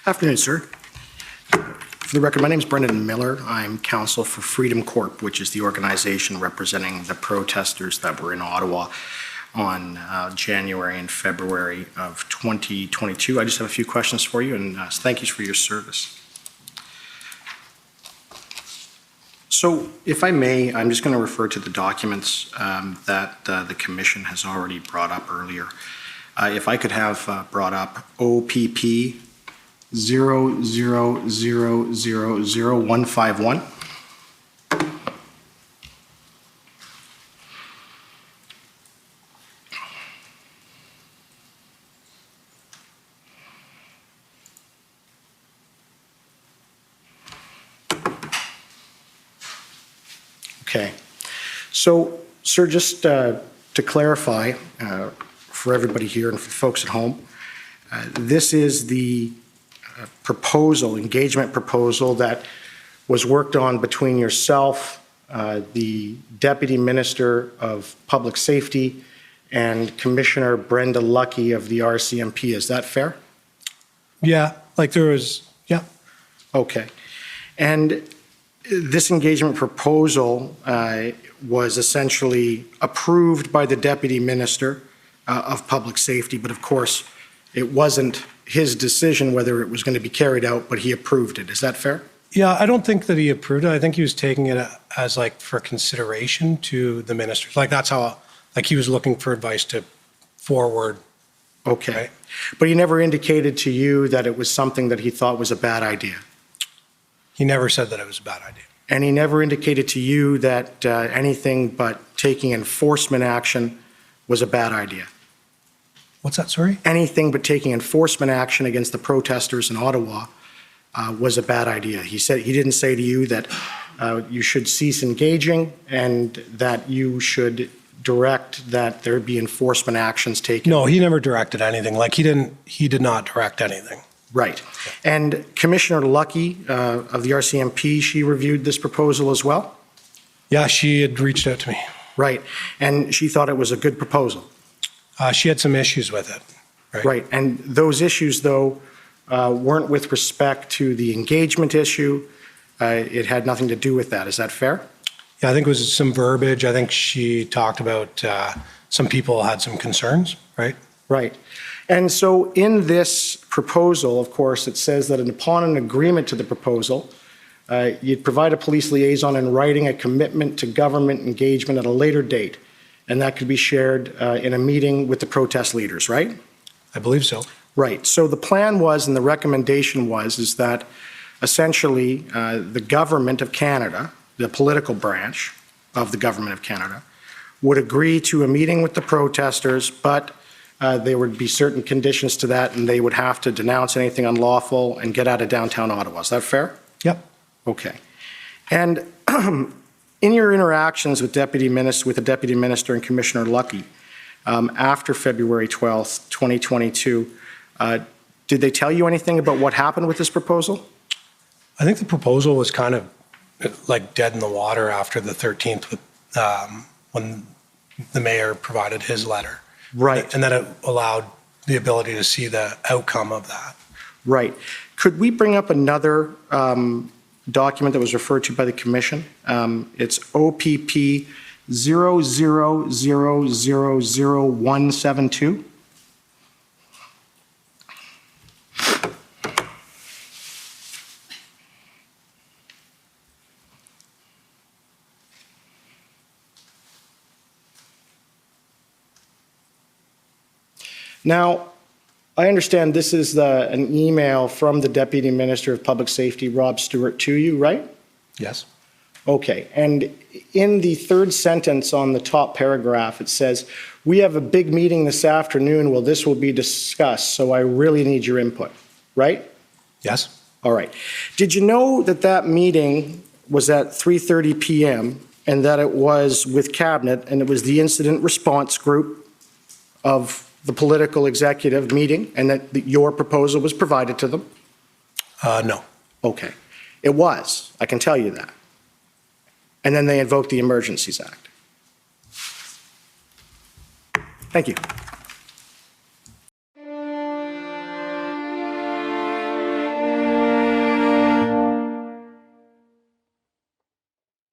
Afternoon, sir. For the record, my name is Brendan Miller. I'm counsel for Freedom Corp, which is the organization representing the protesters that were in Ottawa on January and February of 2022. I just have a few questions for you, and thank you for your service. So, if I may, I'm just going to refer to the documents that the Commission has already brought up earlier. If I could have brought up OPP 0000151. Okay. So, sir, just to clarify for everybody here and for folks at home, this is the engagement proposal that was worked on between yourself, the Deputy Minister of Public Safety, and Commissioner Brenda Lucki of the RCMP. Is that fair? Yeah, yeah. Okay. And this engagement proposal was essentially approved by the Deputy Minister of Public Safety, but of course, it wasn't his decision whether it was going to be carried out, but he approved it. Is that fair? Yeah, I don't think that he approved it. I think he was taking it as for consideration to the ministers. That's how, he was looking for advice to forward. Okay. Right? But he never indicated to you that it was something that he thought was a bad idea? He never said that it was a bad idea. And he never indicated to you that anything but taking enforcement action was a bad idea? What's that, sorry? Anything but taking enforcement action against the protesters in Ottawa was a bad idea. He didn't say to you that you should cease engaging and that you should direct that there be enforcement actions taken. No, he never directed anything. He did not direct anything. Right. And Commissioner Lucki of the RCMP, she reviewed this proposal as well? Yeah, she had reached out to me. Right. And she thought it was a good proposal? She had some issues with it. Right. And those issues, though, weren't with respect to the engagement issue. It had nothing to do with that. Is that fair? Yeah, I think it was some verbiage. I think she talked about some people had some concerns, right? Right. And so in this proposal, of course, it says that upon an agreement to the proposal, you'd provide a police liaison in writing a commitment to government engagement at a later date. And that could be shared in a meeting with the protest leaders, right? I believe so. Right. So the plan was, and the recommendation is that essentially the government of Canada, the political branch of the government of Canada, would agree to a meeting with the protesters, but there would be certain conditions to that, and they would have to denounce anything unlawful and get out of downtown Ottawa. Is that fair? Yep. Okay. And in your interactions with the Deputy Minister and Commissioner Lucki after February 12th, 2022, did they tell you anything about what happened with this proposal? I think the proposal was kind of dead in the water after the 13th when the mayor provided his letter. Right. And then it allowed the ability to see the outcome of that. Right. Could we bring up another document that was referred to by the Commission? It's OPP 0000172. Now, I understand this is an email from the Deputy Minister of Public Safety, Rob Stewart, to you, right? Yes. Okay. And in the third sentence on the top paragraph, it says, "We have a big meeting this afternoon. Well, this will be discussed, so I really need your input." Right? Yes. All right. Did you know that that meeting was at 3:30 p.m. and that it was with Cabinet and it was the incident response group of the political executive meeting and that your proposal was provided to them? No. Okay. It was. I can tell you that. And then they invoked the Emergencies Act. Thank you.